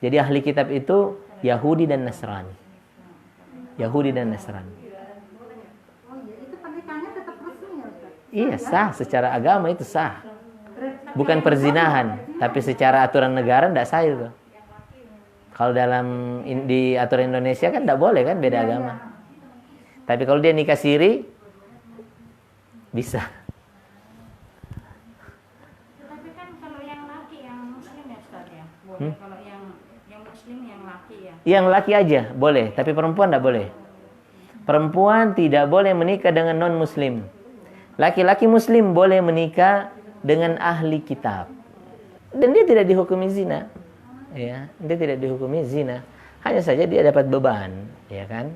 Jadi ahli kitab itu Yahudi dan Nasrani. Yahudi dan Nasrani. Oh iya, itu pernikahannya tetap resmi ya Ustaz? Iya, sah secara agama itu sah. Bukan perzinahan, tapi secara aturan negara tidak sah itu. Kalau di aturan Indonesia kan tidak boleh kan, beda agama. Tapi kalau dia nikah siri bisa. Tapi kan kalau yang laki yang muslim ya Ustaz ya. Boleh kalau yang muslim yang laki ya. Yang laki aja boleh, tapi perempuan tidak boleh. Perempuan tidak boleh menikah dengan non muslim. Laki-laki muslim boleh menikah dengan ahli kitab. Dan dia tidak dihukumi zina. Ya, dia tidak dihukumi zina. Hanya saja dia dapat beban, ya kan?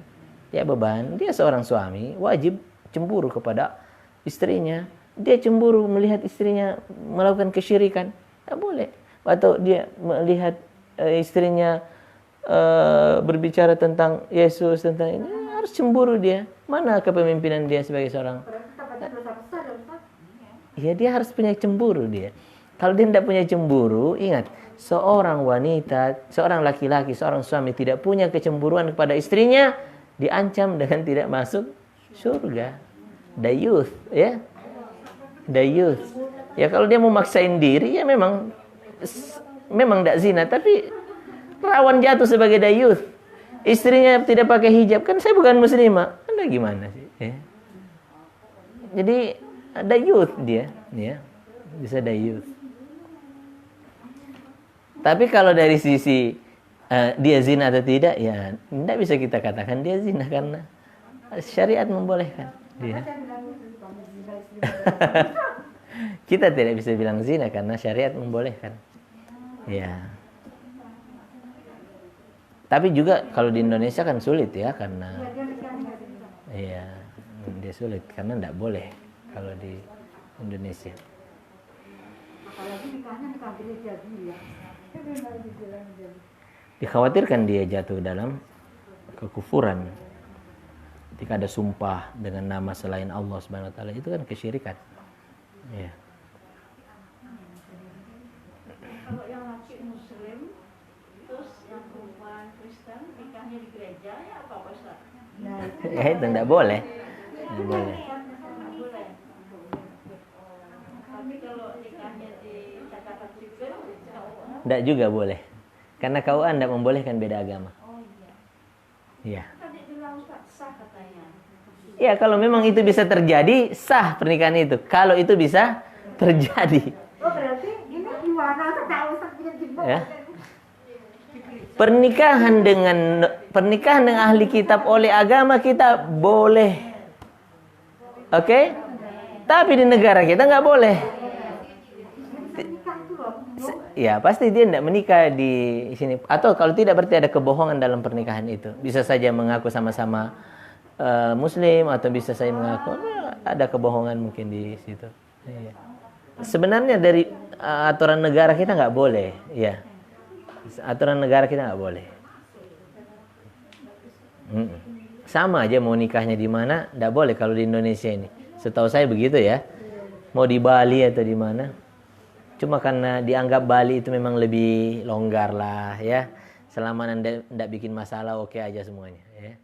Dia beban, dia seorang suami wajib cemburu kepada istrinya. Dia cemburu melihat istrinya melakukan kesyirikan. Tak boleh. Atau dia melihat istrinya berbicara tentang Yesus, tentang ini, harus cemburu dia. Mana kepemimpinan dia sebagai seorang? Ya, dia harus punya cemburu dia. Kalau dia tidak punya cemburu, ingat, seorang wanita, seorang laki-laki, seorang suami tidak punya kecemburuan kepada istrinya, diancam dengan tidak masuk surga. Dayuth, ya. Dayuth. Ya kalau dia mau maksain diri, ya memang tidak zina, tapi rawan jatuh sebagai dayuth. Istrinya tidak pakai hijab, kan saya bukan muslimah. Anda gimana sih? Ya. Jadi dayuth dia, ya. Bisa dayuth. Tapi kalau dari sisi dia zina atau tidak, ya tidak bisa kita katakan dia zina karena syariat membolehkan dia. Kita tidak bisa bilang zina karena syariat membolehkan. Ya. Tapi juga kalau di Indonesia kan sulit ya karena iya, dia sulit karena tidak boleh kalau di Indonesia. Apalagi nikahnya nikah gereja dia. Dikhawatirkan dia jatuh dalam kekufuran. Ketika ada sumpah dengan nama selain Allah Subhanahu wa taala, itu kan kesyirikan. Ya. Kalau yang laki muslim terus yang perempuan Kristen nikahnya di gereja ya apa Ustaz? Nah, Ya itu tidak boleh. Tidak boleh. Boleh. Tapi kalau nikahnya di catatan sipil Tidak juga boleh. Karena KUA tidak membolehkan beda agama. oh iya. Iya. Tadi bilang Ustaz sah katanya. Ya kalau memang itu bisa terjadi, sah pernikahan itu. Kalau itu bisa terjadi. oh berarti ini gimana? Tahu Ustaz punya jebak. Ya. Pernikahan dengan ahli kitab oleh agama kita boleh. Oke? Tapi di negara kita nggak boleh. Ya pasti dia tidak menikah di sini. Atau kalau tidak berarti ada kebohongan dalam pernikahan itu. Bisa saja mengaku sama-sama Muslim atau bisa saja mengaku ada kebohongan mungkin di situ. Iya. Sebenarnya dari aturan negara kita nggak boleh. Ya. Aturan negara kita nggak boleh. Sama aja mau nikahnya di mana, nggak boleh kalau di Indonesia ini. Setahu saya begitu ya. Mau di Bali atau di mana. Cuma karena dianggap Bali itu memang lebih longgar lah ya. Selama Anda tidak bikin masalah, oke aja semuanya.